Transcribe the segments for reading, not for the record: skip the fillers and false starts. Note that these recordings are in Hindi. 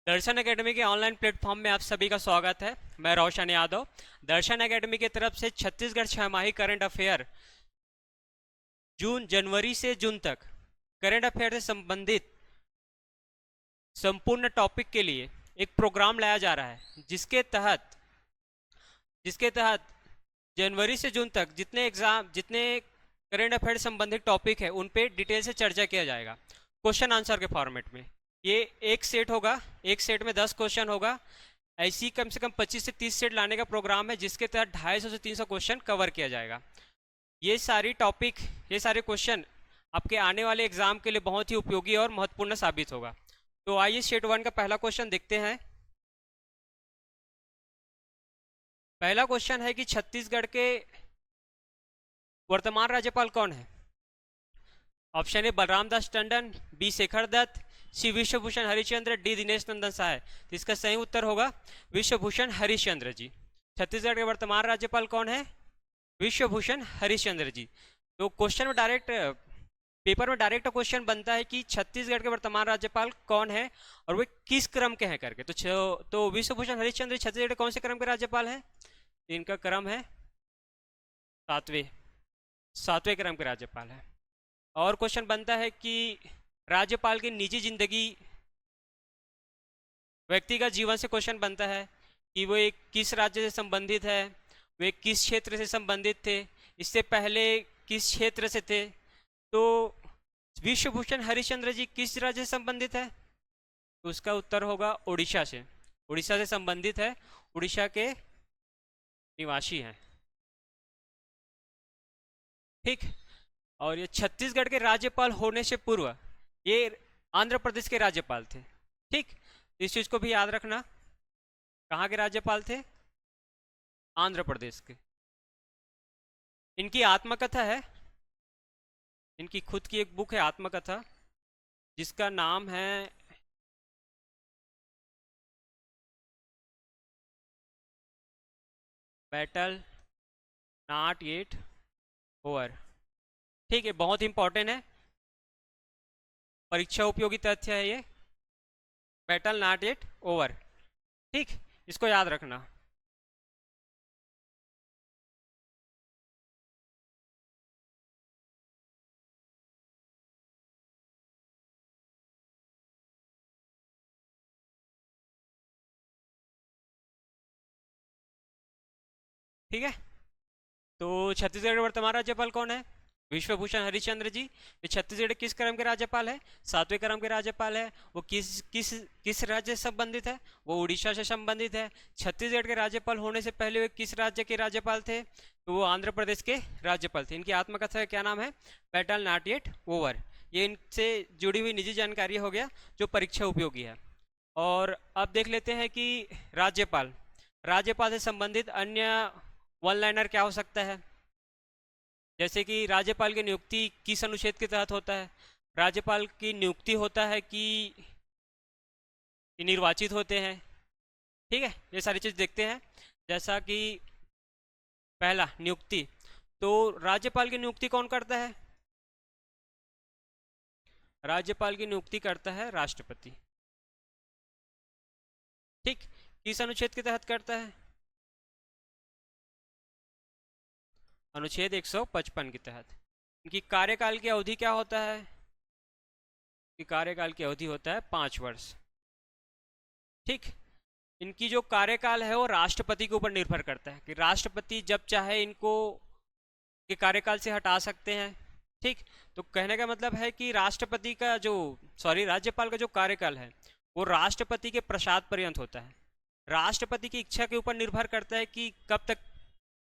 दर्शन एकेडमी के ऑनलाइन प्लेटफॉर्म में आप सभी का स्वागत है। मैं रोशन यादव। दर्शन एकेडमी की तरफ से छत्तीसगढ़ छमाही करंट अफेयर जनवरी से जून तक करंट अफेयर से संबंधित संपूर्ण टॉपिक के लिए एक प्रोग्राम लाया जा रहा है, जिसके तहत जनवरी से जून तक जितने करंट अफेयर संबंधित टॉपिक है उन पे डिटेल से चर्चा किया जाएगा, क्वेश्चन आंसर के फॉर्मेट में। ये एक सेट होगा, एक सेट में 10 क्वेश्चन होगा। ऐसी कम से कम 25 से 30 सेट लाने का प्रोग्राम है, जिसके तहत 250 से 300 क्वेश्चन कवर किया जाएगा। ये सारे क्वेश्चन आपके आने वाले एग्जाम के लिए बहुत ही उपयोगी और महत्वपूर्ण साबित होगा। तो आइए सेट 1 का पहला क्वेश्चन देखते हैं। पहला क्वेश्चन है कि छत्तीसगढ़ के वर्तमान राज्यपाल कौन है। Option A Balram Das Tandon, B Shekhar Dutt, C Vishwabhushan Harishchandra, D Dinesh Nandan Sahay. तो इसका सही उत्तर होगा विश्वभूषण हरिश्चंद्र जी। छत्तीसगढ़ के वर्तमान राज्यपाल कौन है? विश्वभूषण हरिश्चंद्र जी। तो पेपर में डायरेक्ट क्वेश्चन बनता है कि छत्तीसगढ़ के वर्तमान राज्यपाल कौन है और वे किस क्रम के हैं करके। तो विश्वभूषण हरिश्चंद्र छत्तीसगढ़ के कौन से क्रम के राज्यपाल हैं? इनका क्रम है सातवें सातवें क्रम के राज्यपाल है। और क्वेश्चन बनता है कि राज्यपाल की निजी जिंदगी, व्यक्तिगत जीवन से क्वेश्चन बनता है कि वो एक किस राज्य से संबंधित है, वे किस क्षेत्र से संबंधित थे, इससे पहले किस क्षेत्र से थे। तो विश्वभूषण हरिश्चंद्र जी किस राज्य से संबंधित है? तो उसका उत्तर होगा उड़ीसा से। उड़ीसा से संबंधित है, उड़ीसा के निवासी हैं। ठीक। और ये छत्तीसगढ़ के राज्यपाल होने से पूर्व ये आंध्र प्रदेश के राज्यपाल थे। ठीक, इस चीज को भी याद रखना। कहाँ के राज्यपाल थे? आंध्र प्रदेश के। इनकी आत्मकथा है, इनकी खुद की एक बुक है आत्मकथा, जिसका नाम है बैटल नॉट येट ओवर। ठीक है, बहुत इंपॉर्टेंट है, परीक्षा उपयोगी तथ्य है ये, बैटल नॉट येट ओवर। ठीक, इसको याद रखना। ठीक है, तो छत्तीसगढ़ के वर्तमान राज्यपाल कौन है? विश्वभूषण हरिश्चंद्र जी। ये छत्तीसगढ़ किस क्रम के राज्यपाल है? सातवें क्रम के राज्यपाल है। वो किस किस किस राज्य से संबंधित है? वो उड़ीसा से संबंधित है। छत्तीसगढ़ के राज्यपाल होने से पहले वे किस राज्य के राज्यपाल थे? तो वो आंध्र प्रदेश के राज्यपाल थे। इनकी आत्मकथा का क्या नाम है? Battle not yet over. ये इनसे जुड़ी हुई निजी जानकारी हो गया जो परीक्षा उपयोगी है। और अब देख लेते हैं कि राज्यपाल राज्यपाल से संबंधित अन्य वन लाइनर क्या हो सकता है। जैसे कि राज्यपाल की नियुक्ति किस अनुच्छेद के तहत होता है? राज्यपाल की नियुक्ति होता है कि निर्वाचित होते हैं। ठीक है, ये सारी चीज देखते हैं। जैसा कि पहला नियुक्ति, तो राज्यपाल की नियुक्ति कौन करता है? राज्यपाल की नियुक्ति करता है राष्ट्रपति। ठीक, किस अनुच्छेद के तहत करता है? अनुच्छेद 155 के तहत। इनकी कार्यकाल की अवधि क्या होता है? कि कार्यकाल की अवधि होता है 5 वर्ष। ठीक, इनकी जो कार्यकाल है वो राष्ट्रपति के ऊपर निर्भर करता है कि राष्ट्रपति जब चाहे इनको के कार्यकाल से हटा सकते हैं। ठीक, तो कहने का मतलब है कि राज्यपाल का जो कार्यकाल है वो राष्ट्रपति के प्रसाद पर्यंत होता है। राष्ट्रपति की इच्छा के ऊपर निर्भर करता है कि कब तक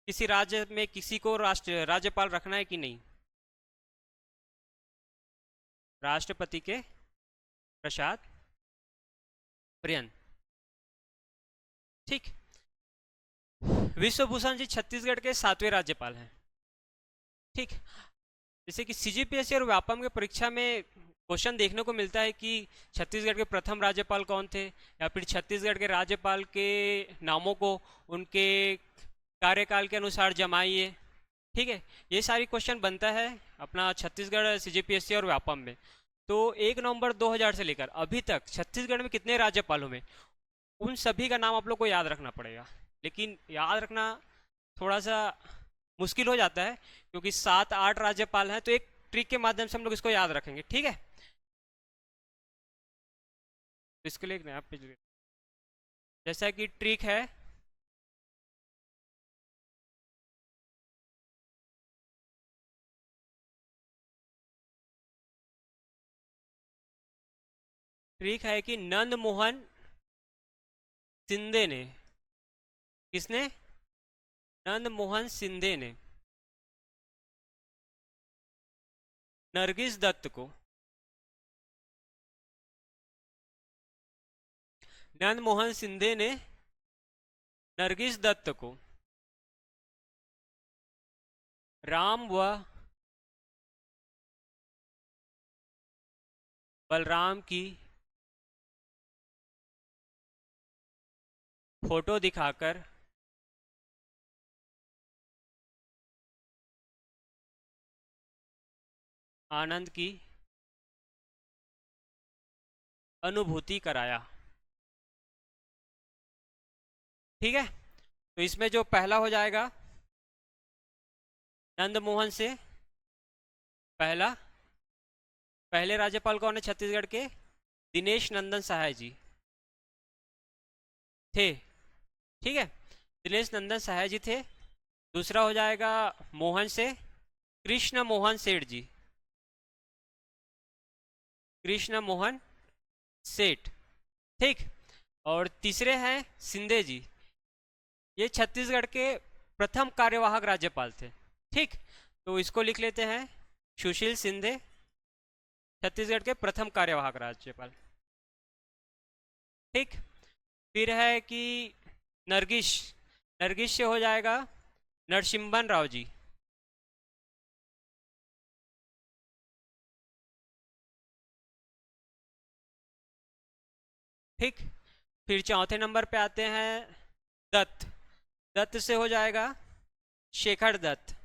किसी राज्य में किसी को राज्यपाल रखना है कि नहीं। राष्ट्रपति के प्रसाद पर्यंत। ठीक, विश्वभूषण जी छत्तीसगढ़ के 7वें राज्यपाल हैं। ठीक, जैसे कि सीजीपीएससी और व्यापम के परीक्षा में क्वेश्चन देखने को मिलता है कि छत्तीसगढ़ के प्रथम राज्यपाल कौन थे, या फिर छत्तीसगढ़ के राज्यपाल के नामों को उनके कार्यकाल के अनुसार जमाइए। ठीक है, ये सारी क्वेश्चन बनता है अपना छत्तीसगढ़ सीजीपीएससी और व्यापम में। तो 1 नवंबर 2000 से लेकर अभी तक छत्तीसगढ़ में कितने राज्यपाल हुए, उन सभी का नाम आप लोग को याद रखना पड़ेगा। लेकिन याद रखना थोड़ा सा मुश्किल हो जाता है, क्योंकि 7-8 राज्यपाल हैं, तो एक ट्रिक के माध्यम से हम लोग इसको याद रखेंगे, ठीक है। तो इसके लिए एक नया पेज, जैसा कि ट्रिक है, ट्रिक है कि नंद मोहन सिंधे ने, किसने, नंद मोहन सिंधे ने नरगिस दत्त को, नंद मोहन सिंधे ने नरगिस दत्त को राम व बलराम की फोटो दिखाकर आनंद की अनुभूति कराया, ठीक है। तो इसमें जो पहला हो जाएगा नंद मोहन से, पहला, पहले राज्यपाल कौन है छत्तीसगढ़ के, दिनेश नंदन सहाय जी थे, ठीक है, दिनेश नंदन सहाय जी थे। दूसरा हो जाएगा मोहन से कृष्ण मोहन सेठ जी, कृष्ण मोहन सेठ, ठीक। और तीसरे हैं सिंधे जी, ये छत्तीसगढ़ के प्रथम कार्यवाहक राज्यपाल थे, ठीक। तो इसको लिख लेते हैं, सुशील सिंधे छत्तीसगढ़ के प्रथम कार्यवाहक राज्यपाल, ठीक। फिर है कि नरगिस, नरगिस से हो जाएगा नरसिम्हन राव जी, ठीक। फिर चौथे नंबर पे आते हैं दत्त, दत्त से हो जाएगा शेखर दत्त,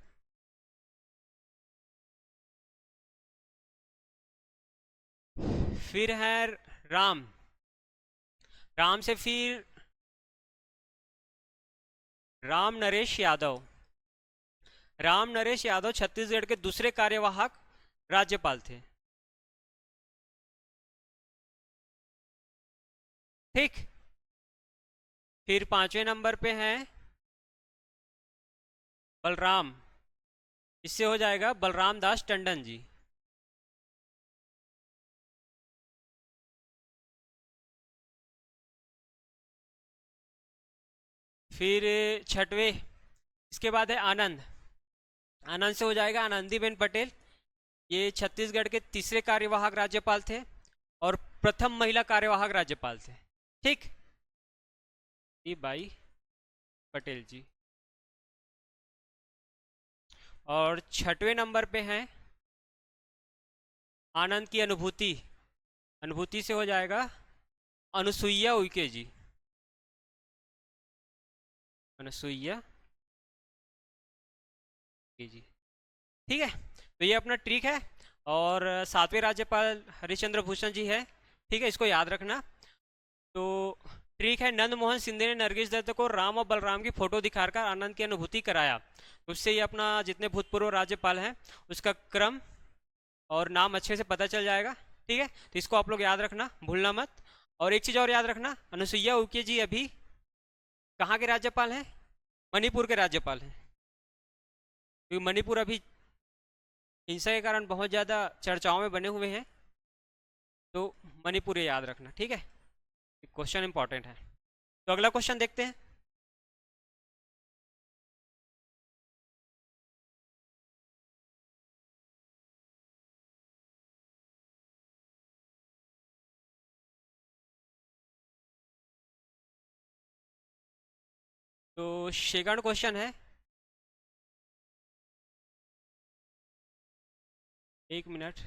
फिर है राम, राम से फिर राम नरेश यादव, राम नरेश यादव छत्तीसगढ़ के दूसरे कार्यवाहक राज्यपाल थे, ठीक। फिर पांचवें नंबर पे हैं बलराम, इससे हो जाएगा बलराम दास टंडन जी, फिर छठवें, इसके बाद है आनंद, आनंद से हो जाएगा आनंदीबेन पटेल, ये छत्तीसगढ़ के तीसरे कार्यवाहक राज्यपाल थे और प्रथम महिला कार्यवाहक राज्यपाल थे, ठीक। ये बाई पटेल जी। और छठवें नंबर पे हैं आनंद की अनुभूति, अनुभूति से हो जाएगा अनुसुईया उइके जी, अनुसुईया उइके जी, ठीक है। तो ये अपना ट्रिक है। और सातवें राज्यपाल हरिश्चंद्र भूषण जी है, ठीक है, इसको याद रखना। तो ट्रिक है, नंद मोहन सिंधे ने नरगिस दत्त को राम और बलराम की फोटो दिखाकर आनंद की अनुभूति कराया। उससे ये अपना जितने भूतपूर्व राज्यपाल हैं उसका क्रम और नाम अच्छे से पता चल जाएगा, ठीक है। तो इसको आप लोग याद रखना, भूलना मत। और एक चीज़ और याद रखना, अनुसुईया उइके जी अभी कहाँ के राज्यपाल हैं, मणिपुर के राज्यपाल हैं, क्योंकि मणिपुर अभी हिंसा के कारण बहुत ज़्यादा चर्चाओं में बने हुए हैं, तो मणिपुर ये याद रखना, ठीक है। क्वेश्चन इंपॉर्टेंट है। तो अगला क्वेश्चन देखते हैं। तो सेकंड क्वेश्चन है, 1 मिनट,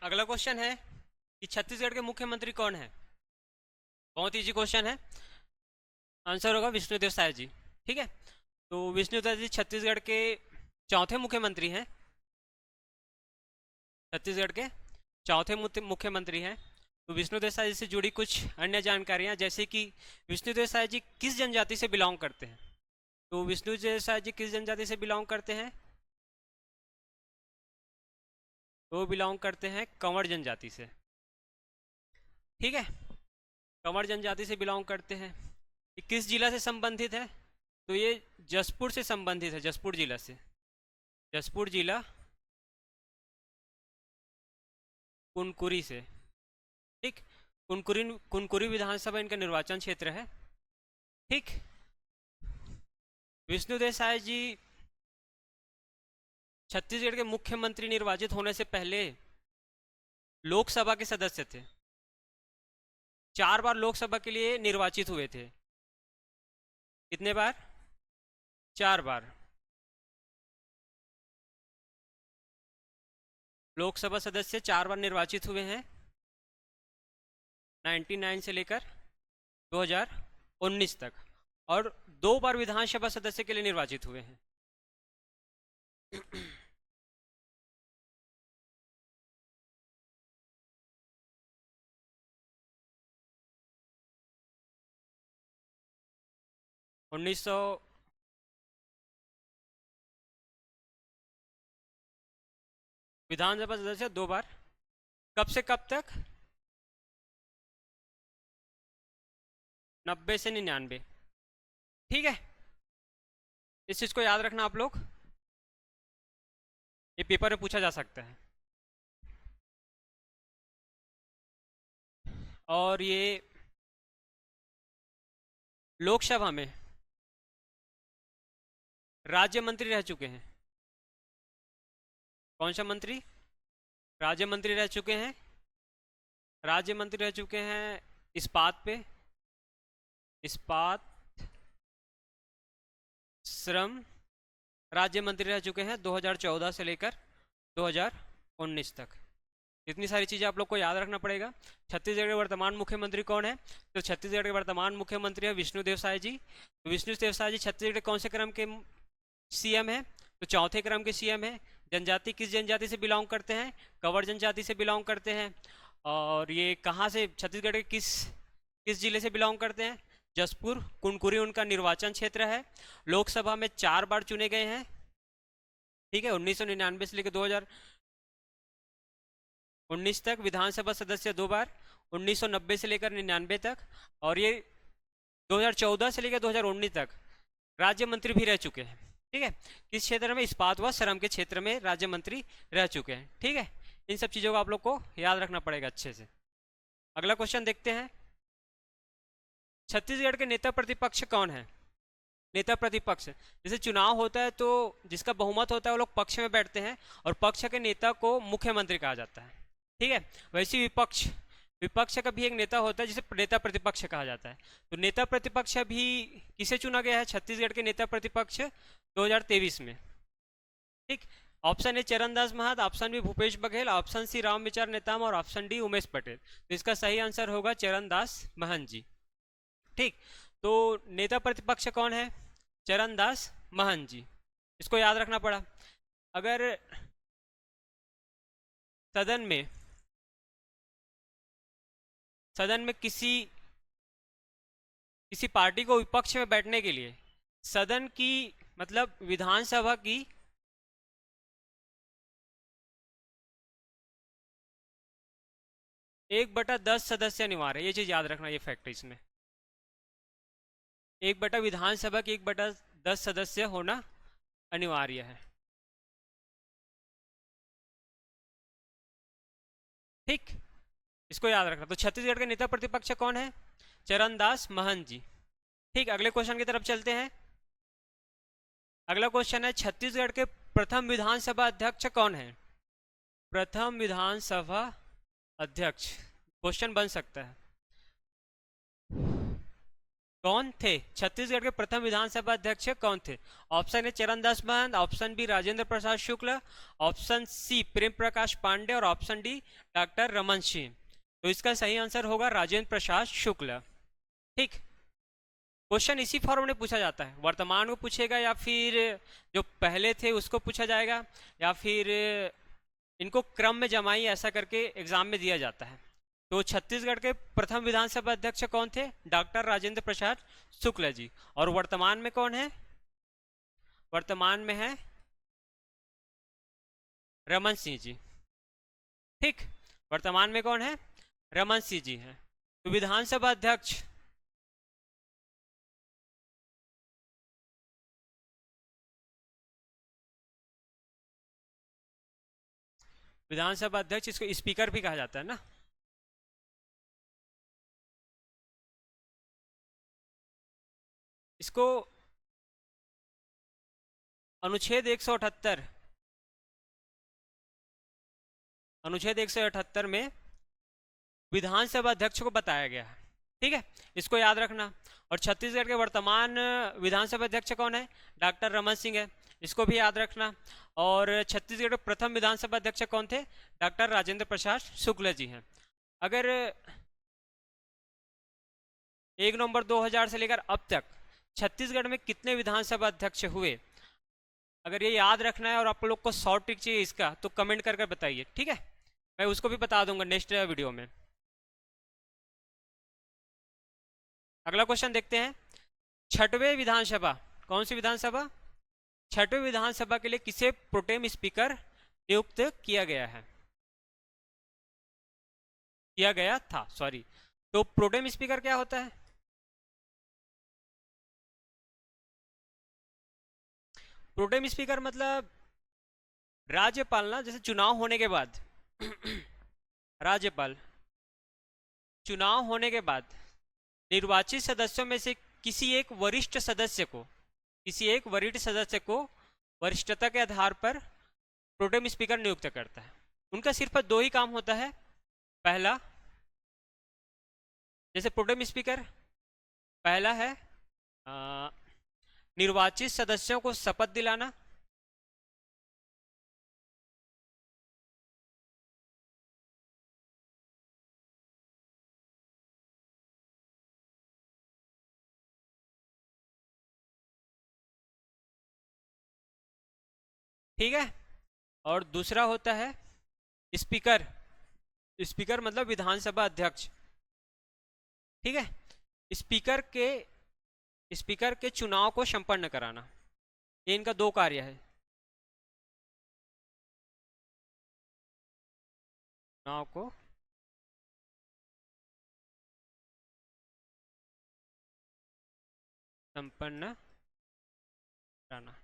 अगला क्वेश्चन है कि छत्तीसगढ़ के मुख्यमंत्री कौन है। बहुत इजी क्वेश्चन है, आंसर होगा विष्णुदेव साय जी। ठीक है, तो विष्णुदेव जी छत्तीसगढ़ के चौथे मुख्यमंत्री हैं। छत्तीसगढ़ के चौथे मुख्यमंत्री हैं। तो विष्णुदेव साय जी से जुड़ी कुछ अन्य जानकारियां, जैसे कि विष्णुदेव साय जी किस जनजाति से बिलोंग करते हैं। तो विष्णुदेव साय जी किस जनजाति से बिलोंग करते हैं, वो बिलोंग करते हैं कंवर जनजाति से। ठीक है, कंवर जनजाति से बिलोंग करते हैं। ये किस जिला से संबंधित है, तो ये जसपुर से संबंधित है, जसपुर जिला से। जसपुर जिला कुनकुरी से। ठीक, कुनकुरी विधानसभा इनका निर्वाचन क्षेत्र है। ठीक, विष्णुदेव साय जी छत्तीसगढ़ के मुख्यमंत्री निर्वाचित होने से पहले लोकसभा के सदस्य थे। 4 बार लोकसभा के लिए निर्वाचित हुए थे। कितने बार? 4 बार लोकसभा सदस्य 4 बार निर्वाचित हुए हैं, 99 से लेकर 2019 तक, और 2 बार विधानसभा सदस्य के लिए निर्वाचित हुए हैं। 1900 विधानसभा सदस्य 2 बार। कब से कब तक? 90 से 99। ठीक है, इस चीज को याद रखना आप लोग, ये पेपर में पूछा जा सकता है। और ये लोकसभा में राज्य मंत्री रह चुके हैं। कौन सा मंत्री? राज्य मंत्री रह चुके हैं। राज्य मंत्री रह चुके हैं इस्पात पे, इस्पात श्रम राज्य मंत्री रह चुके हैं 2014 से लेकर 2019 तक। इतनी सारी चीज़ें आप लोग को याद रखना पड़ेगा। छत्तीसगढ़ के वर्तमान मुख्यमंत्री कौन है, तो छत्तीसगढ़ के वर्तमान मुख्यमंत्री है विष्णुदेव साय जी। तो विष्णुदेव साय जी छत्तीसगढ़ के कौन से क्रम के सीएम है, तो चौथे क्रम के सीएम है। जनजाति किस जनजाति से बिलोंग करते हैं, कंवर जनजाति से बिलोंग करते हैं। और ये कहाँ से, छत्तीसगढ़ के किस किस जिले से बिलोंग करते हैं, जसपुर कुनकुरी उनका निर्वाचन क्षेत्र है। लोकसभा में 4 बार चुने गए हैं। ठीक है, 1999 से लेकर 2019 तक। विधानसभा सदस्य 2 बार, 1990 से लेकर 99 तक, और ये 2014 से लेकर 2019 तक राज्य मंत्री भी रह चुके हैं। ठीक है, किस क्षेत्र में? इस्पात व श्रम के क्षेत्र में राज्य मंत्री रह चुके हैं। ठीक है, इन सब चीज़ों को आप लोग को याद रखना पड़ेगा अच्छे से। अगला क्वेश्चन देखते हैं, छत्तीसगढ़ के नेता प्रतिपक्ष कौन है? नेता प्रतिपक्ष, जैसे चुनाव होता है तो जिसका बहुमत होता है वो लोग पक्ष में बैठते हैं, और पक्ष के नेता को मुख्यमंत्री कहा जाता है। ठीक है, वैसे विपक्ष का भी एक नेता होता है जिसे नेता प्रतिपक्ष कहा जाता है। तो नेता प्रतिपक्ष अभी किसे चुना गया है? छत्तीसगढ़ के नेता प्रतिपक्ष 2023 में। ठीक, option A Charandas Mahant, option B Bhupesh Baghel, option C Ramvichar Netam, और ऑप्शन डी उमेश पटेल। तो इसका सही आंसर होगा चरणदास महंत जी। ठीक, तो नेता प्रतिपक्ष कौन है? चरणदास महंत जी। इसको याद रखना पड़ा। अगर सदन में किसी पार्टी को विपक्ष में बैठने के लिए सदन की, मतलब विधानसभा की 1/10 सदस्य अनिवार्य है। ये चीज याद रखना, ये फैक्ट है इसमें। 1/, विधानसभा की 1/10 सदस्य होना अनिवार्य है। ठीक, इसको याद रखना। तो छत्तीसगढ़ के नेता प्रतिपक्ष कौन है? चरणदास महंत जी। ठीक, अगले क्वेश्चन की तरफ चलते हैं। अगला क्वेश्चन है, छत्तीसगढ़ के प्रथम विधानसभा अध्यक्ष कौन है? प्रथम विधानसभा अध्यक्ष क्वेश्चन बन सकता है। कौन थे छत्तीसगढ़ के प्रथम विधानसभा अध्यक्ष? कौन थे? Option A Charandas Mahant, option B Rajendra Prasad Shukla, option C Prem Prakash Pandey और option D doctor Raman Singh. तो इसका सही आंसर होगा राजेंद्र प्रसाद शुक्ल। ठीक, क्वेश्चन इसी फॉर्म में पूछा जाता है, वर्तमान को पूछेगा या फिर जो पहले थे उसको पूछा जाएगा या फिर इनको क्रम में जमाई, ऐसा करके एग्जाम में दिया जाता है। तो छत्तीसगढ़ के प्रथम विधानसभा अध्यक्ष कौन थे? डॉक्टर राजेंद्र प्रसाद शुक्ला जी। और वर्तमान में कौन है? वर्तमान में है रमन सिंह जी। ठीक, वर्तमान में कौन है? रमन सिंह जी हैं। तो विधानसभा अध्यक्ष इसको स्पीकर भी कहा जाता है ना। इसको अनुच्छेद 178 में विधानसभा अध्यक्ष को बताया गया है। ठीक है, इसको याद रखना। और छत्तीसगढ़ के वर्तमान विधानसभा अध्यक्ष कौन है? डॉक्टर रमन सिंह है, इसको भी याद रखना। और छत्तीसगढ़ के प्रथम विधानसभा अध्यक्ष कौन थे? डॉक्टर राजेंद्र प्रसाद शुक्ल जी हैं। अगर 1 नवंबर 2000 से लेकर अब तक छत्तीसगढ़ में कितने विधानसभा अध्यक्ष हुए, अगर ये याद रखना है और आप लोग को शॉर्ट ट्रिक चाहिए इसका, तो कमेंट करके बताइए। ठीक है, मैं उसको भी बता दूंगा नेक्स्ट वीडियो में। अगला क्वेश्चन देखते हैं। छठवें विधानसभा, कौन सी विधानसभा? छठवें विधानसभा के लिए किसे प्रोटेम स्पीकर नियुक्त किया गया है? किया गया था, सॉरी। तो प्रोटेम स्पीकर क्या होता है? प्रोटेम स्पीकर मतलब राज्यपाल ना, जैसे चुनाव होने के बाद राज्यपाल चुनाव होने के बाद निर्वाचित सदस्यों में से किसी एक वरिष्ठ सदस्य को वरिष्ठता के आधार पर प्रोटेम स्पीकर नियुक्त करता है। उनका सिर्फ 2 ही काम होता है। पहला, जैसे प्रोटेम स्पीकर, पहला है निर्वाचित सदस्यों को शपथ दिलाना। ठीक है, और दूसरा होता है स्पीकर। स्पीकर मतलब विधानसभा अध्यक्ष। ठीक है, स्पीकर के चुनाव को संपन्न कराना, ये इनका 2 कार्य है। चुनाव को संपन्न कराना।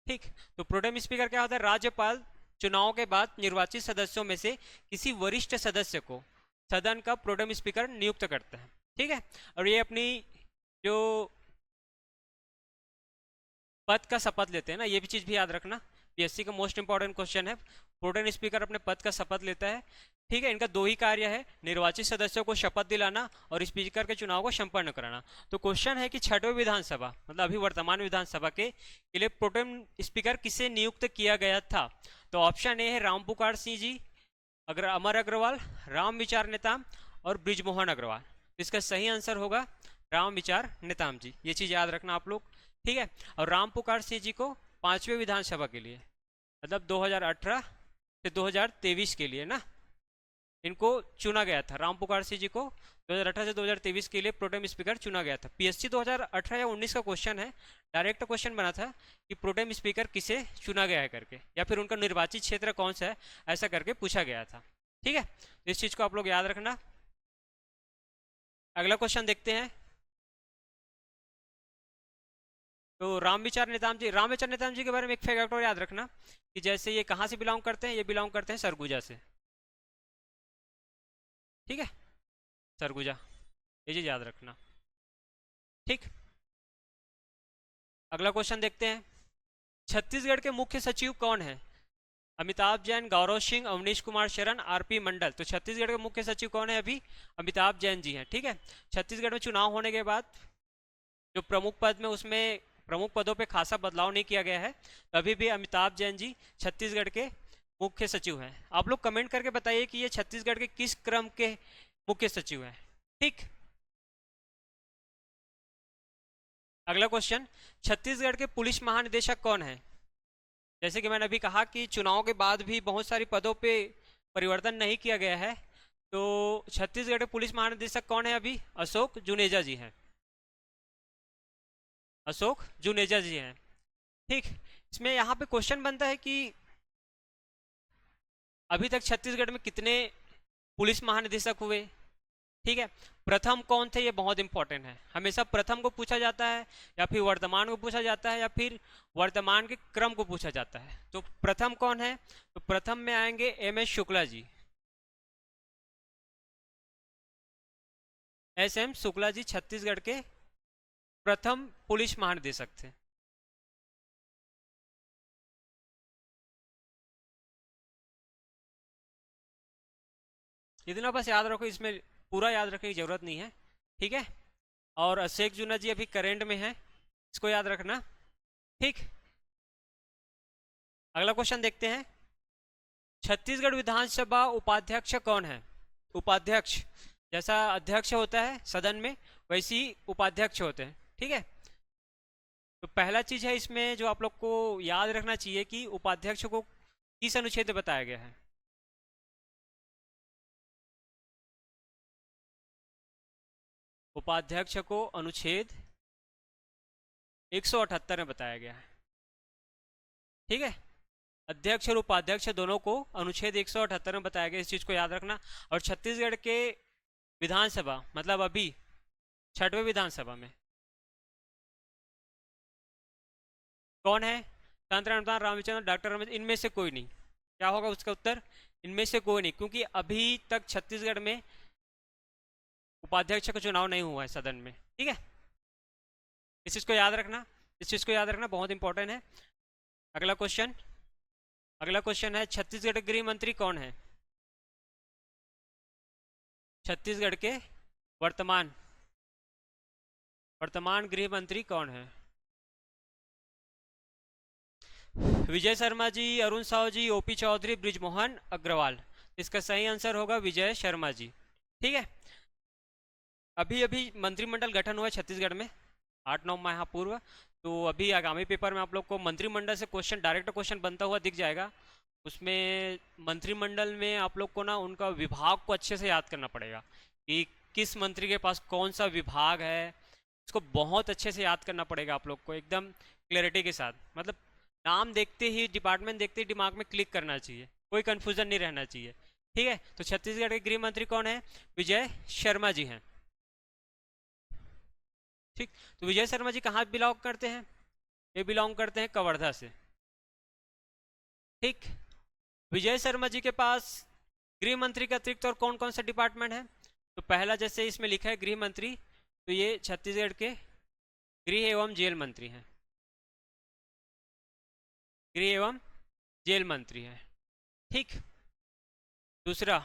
ठीक, तो प्रोटेम स्पीकर क्या होता है? राज्यपाल चुनाव के बाद निर्वाचित सदस्यों में से किसी वरिष्ठ सदस्य को सदन का प्रोटेम स्पीकर नियुक्त करता है। ठीक है, और ये अपनी जो पद का शपथ लेते हैं ना, ये भी चीज भी याद रखना, पीएससी का मोस्ट इंपॉर्टेंट क्वेश्चन है। प्रोटेम स्पीकर अपने पद का शपथ लेता है। ठीक है, इनका 2 ही कार्य है, निर्वाचित सदस्यों को शपथ दिलाना और स्पीकर के चुनाव को संपन्न कराना। तो क्वेश्चन है कि छठवें विधानसभा मतलब अभी वर्तमान विधानसभा के लिए प्रोटेम स्पीकर किसे नियुक्त किया गया था? तो ऑप्शन ए है रामपुकार सिंह जी, अगर अमर अग्रवाल, राम विचार नेताम और ब्रिजमोहन अग्रवाल। इसका सही आंसर होगा राम विचार नेताम जी, ये चीज याद रखना आप लोग। ठीक है, और राम पुकार सिंह जी को 5वें विधानसभा के लिए मतलब 2018 से 2023 के लिए ना इनको चुना गया था। राम पुकार सिंह जी को 2018 से 2023 के लिए प्रोटेम स्पीकर चुना गया था। पीएससी 2018 या 19 का क्वेश्चन है, डायरेक्ट क्वेश्चन बना था कि प्रोटेम स्पीकर किसे चुना गया है करके, या फिर उनका निर्वाचित क्षेत्र कौन सा है, ऐसा करके पूछा गया था। ठीक है, इस चीज को आप लोग याद रखना। अगला क्वेश्चन देखते हैं। तो रामविचार नेताम जी के बारे में एक फैक्ट और याद रखना कि जैसे ये कहाँ से बिलोंग करते हैं, ये बिलोंग करते हैं सरगुजा से। ठीक है, सरगुजा, ये चीज याद रखना। ठीक, अगला क्वेश्चन देखते हैं। छत्तीसगढ़ के मुख्य सचिव कौन है? अमिताभ जैन, गौरव सिंह, अवनीश कुमार शरण, आरपी मंडल। तो छत्तीसगढ़ के मुख्य सचिव कौन है अभी? अमिताभ जैन जी हैं। ठीक है, छत्तीसगढ़ में चुनाव होने के बाद जो प्रमुख पद में उसमें प्रमुख पदों पे खासा बदलाव नहीं किया गया है। तो अभी भी अमिताभ जैन जी छत्तीसगढ़ के मुख्य सचिव हैं। आप लोग कमेंट करके बताइए कि ये छत्तीसगढ़ के किस क्रम के मुख्य सचिव हैं। ठीक, अगला क्वेश्चन, छत्तीसगढ़ के पुलिस महानिदेशक कौन है? जैसे कि मैंने अभी कहा कि चुनाव के बाद भी बहुत सारी पदों पे परिवर्तन नहीं किया गया है, तो छत्तीसगढ़ के पुलिस महानिदेशक कौन है? अभी अशोक जुनेजा जी हैं। अशोक जुनेजा जी हैं। ठीक, इसमें यहाँ पे क्वेश्चन बनता है कि अभी तक छत्तीसगढ़ में कितने पुलिस महानिदेशक हुए? ठीक है, प्रथम कौन थे? ये बहुत इंपॉर्टेंट है। हमेशा प्रथम को पूछा जाता है, या फिर वर्तमान को पूछा जाता है, या फिर वर्तमान के क्रम को पूछा जाता है। तो प्रथम कौन है? तो प्रथम में आएंगे M S Shukla ji. S M Shukla ji Chhattisgarh के प्रथम पुलिस महानिदेशक थे। इतना बस याद रखो, इसमें पूरा याद रखने की जरूरत नहीं है। ठीक है, और अशोक जुना जी अभी करेंट में है, इसको याद रखना। ठीक, अगला क्वेश्चन देखते हैं, छत्तीसगढ़ विधानसभा उपाध्यक्ष कौन है? उपाध्यक्ष, जैसा अध्यक्ष होता है सदन में, वैसे ही उपाध्यक्ष होते हैं। ठीक है, तो पहला चीज है इसमें जो आप लोग को याद रखना चाहिए कि उपाध्यक्ष को किस अनुच्छेद में बताया गया है? उपाध्यक्ष को अनुच्छेद 178 में बताया गया है। ठीक है, अध्यक्ष और उपाध्यक्ष दोनों को अनुच्छेद 178 में बताया गया, इस चीज को याद रखना। और छत्तीसगढ़ के विधानसभा, मतलब अभी 6वें विधानसभा में कौन है? संत रामदास रामचंद्र, डॉक्टर रामचंद्र, इनमें से कोई नहीं। क्या होगा उसका उत्तर? इनमें से कोई नहीं, क्योंकि अभी तक छत्तीसगढ़ में उपाध्यक्ष का चुनाव नहीं हुआ है सदन में। ठीक है, इस चीज को याद रखना, इस चीज को याद रखना, बहुत इंपॉर्टेंट है। अगला क्वेश्चन, अगला क्वेश्चन है, छत्तीसगढ़ के गृह मंत्री कौन है? छत्तीसगढ़ के वर्तमान वर्तमान गृह मंत्री कौन है? विजय शर्मा जी, अरुण साहू जी, ओपी चौधरी, ब्रिजमोहन अग्रवाल। इसका सही आंसर होगा विजय शर्मा जी। ठीक है, अभी अभी मंत्रिमंडल गठन हुआ है छत्तीसगढ़ में 8-9 माह पूर्व। तो अभी आगामी पेपर में आप लोग को मंत्रिमंडल से क्वेश्चन, डायरेक्ट क्वेश्चन बनता हुआ दिख जाएगा। उसमें मंत्रिमंडल में आप लोग को ना उनका विभाग को अच्छे से याद करना पड़ेगा कि किस मंत्री के पास कौन सा विभाग है। इसको बहुत अच्छे से याद करना पड़ेगा आप लोग को, एकदम क्लैरिटी के साथ। मतलब नाम देखते ही, डिपार्टमेंट देखते ही दिमाग में क्लिक करना चाहिए, कोई कंफ्यूजन नहीं रहना चाहिए। ठीक है, तो छत्तीसगढ़ के गृह मंत्री कौन है? विजय शर्मा जी हैं। ठीक, तो विजय शर्मा जी कहाँ बिलोंग करते हैं? ये बिलोंग करते हैं कवर्धा से। ठीक, विजय शर्मा जी के पास गृह मंत्री के अतिरिक्त और कौन कौन सा डिपार्टमेंट है? तो पहला, जैसे इसमें लिखा है गृह मंत्री, तो ये छत्तीसगढ़ के गृह एवं जेल मंत्री हैं। गृह एवं जेल मंत्री हैं। ठीक, दूसरा,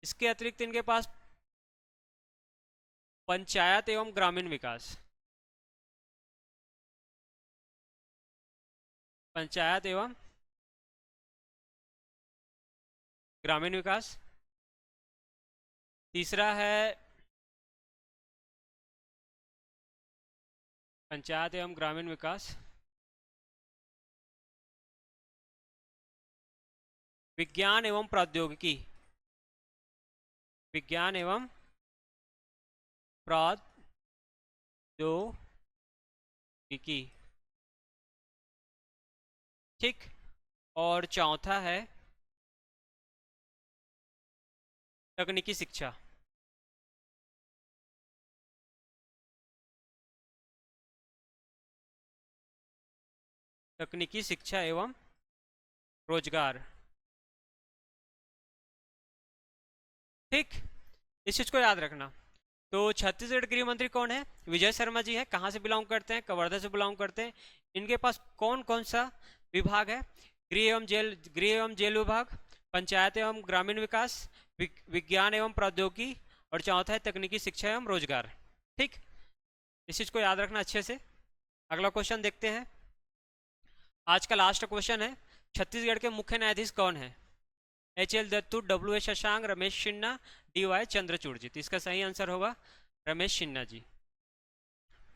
इसके अतिरिक्त इनके पास पंचायत एवं ग्रामीण विकास, पंचायत एवं ग्रामीण विकास। तीसरा है पंचायत एवं ग्रामीण विकास, विज्ञान एवं प्रौद्योगिकी, विज्ञान एवं प्रौद्योगिकी। ठीक, और चौथा है तकनीकी शिक्षा। तकनीकी शिक्षा एवं रोजगार। ठीक, इस चीज को याद रखना। तो छत्तीसगढ़ गृह मंत्री कौन है? विजय शर्मा जी है। कहाँ से बिलोंग करते हैं? कवर्धा से बिलोंग करते हैं। इनके पास कौन कौन सा विभाग है? गृह एवं जेल विभाग, पंचायत एवं ग्रामीण विकास, विज्ञान एवं प्रौद्योगिकी, और चौथा है तकनीकी शिक्षा एवं रोजगार। ठीक, इस चीज़ को याद रखना अच्छे से। अगला क्वेश्चन देखते हैं। आज का लास्ट क्वेश्चन है, छत्तीसगढ़ के मुख्य न्यायाधीश कौन है? H.L. Dattu, W.A. Shashank, Ramesh Sinha, D.Y. Chandrachud जी। तो इसका सही आंसर होगा रमेश सिन्हा जी।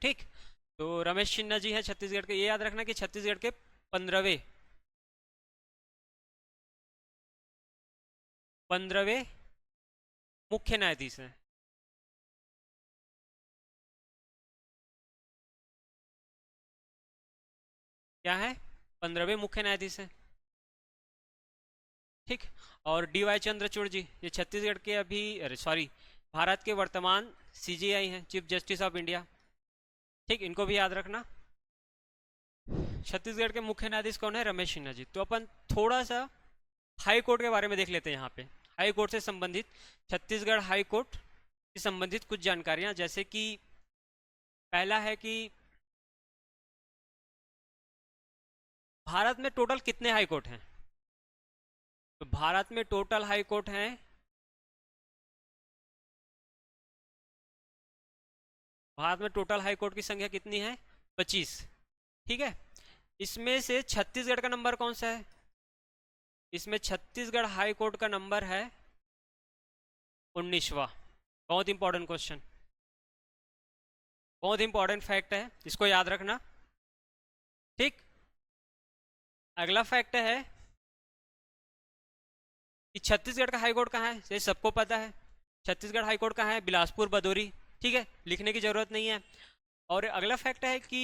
ठीक, तो रमेश सिन्हा जी हैं छत्तीसगढ़ के। ये याद रखना कि छत्तीसगढ़ के 15वें मुख्य न्यायाधीश हैं। क्या है? 15वें मुख्य न्यायाधीश हैं। ठीक, और D.Y. चंद्रचूड़ जी ये छत्तीसगढ़ के अभी, अरे सॉरी, भारत के वर्तमान CJI हैं, चीफ जस्टिस ऑफ इंडिया। ठीक, इनको भी याद रखना। छत्तीसगढ़ के मुख्य न्यायाधीश कौन है? रमेश सिन्हा जी। तो अपन थोड़ा सा हाई कोर्ट के बारे में देख लेते हैं यहाँ पे। हाई कोर्ट से संबंधित, छत्तीसगढ़ हाई कोर्ट से संबंधित कुछ जानकारियां, जैसे कि पहला है कि भारत में टोटल कितने हाई कोर्ट हैं? तो भारत में टोटल हाई कोर्ट हैं, भारत में टोटल हाई कोर्ट की संख्या कितनी है? 25। ठीक है, इसमें से छत्तीसगढ़ का नंबर कौन सा है? इसमें छत्तीसगढ़ हाई कोर्ट का नंबर है 19वां। बहुत इंपॉर्टेंट क्वेश्चन, बहुत इंपॉर्टेंट फैक्ट है, इसको याद रखना। ठीक, अगला फैक्ट है कि छत्तीसगढ़ का हाई कोर्ट कहाँ है? ये सबको पता है, छत्तीसगढ़ हाई कोर्ट कहाँ है? बिलासपुर बदोरी। ठीक है, लिखने की जरूरत नहीं है। और अगला फैक्ट है कि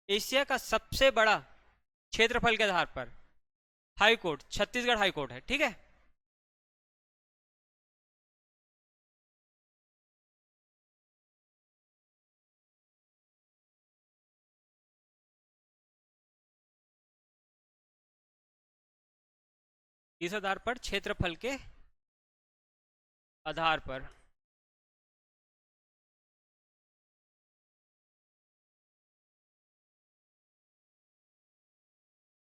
एशिया का सबसे बड़ा क्षेत्रफल के आधार पर high court Chhattisgarh high court है। ठीक है, इस आधार पर, क्षेत्रफल के आधार पर।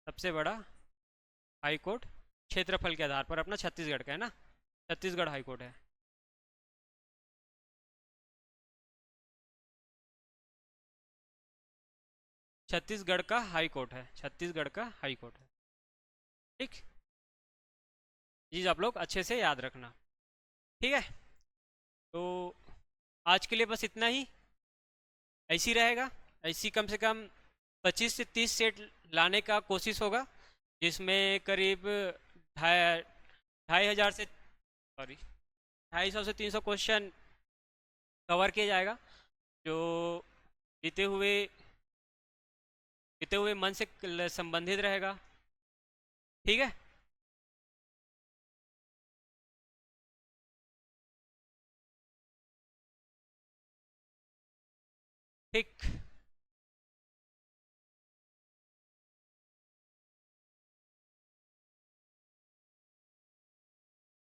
सबसे बड़ा हाई कोर्ट क्षेत्रफल के आधार पर अपना छत्तीसगढ़ का है ना, छत्तीसगढ़ हाई कोर्ट है। छत्तीसगढ़ का हाई कोर्ट है, छत्तीसगढ़ का हाई कोर्ट है। ठीक, चीज आप लोग अच्छे से याद रखना। ठीक है, तो आज के लिए बस इतना ही। ऐसी रहेगा, ऐसी कम से कम 25 से 30 सेट लाने का कोशिश होगा, जिसमें करीब ढाई ढाई हजार से, सॉरी, 250 से 300 क्वेश्चन कवर किया जाएगा, जो बीते हुए मन से संबंधित रहेगा। ठीक है, ठीक।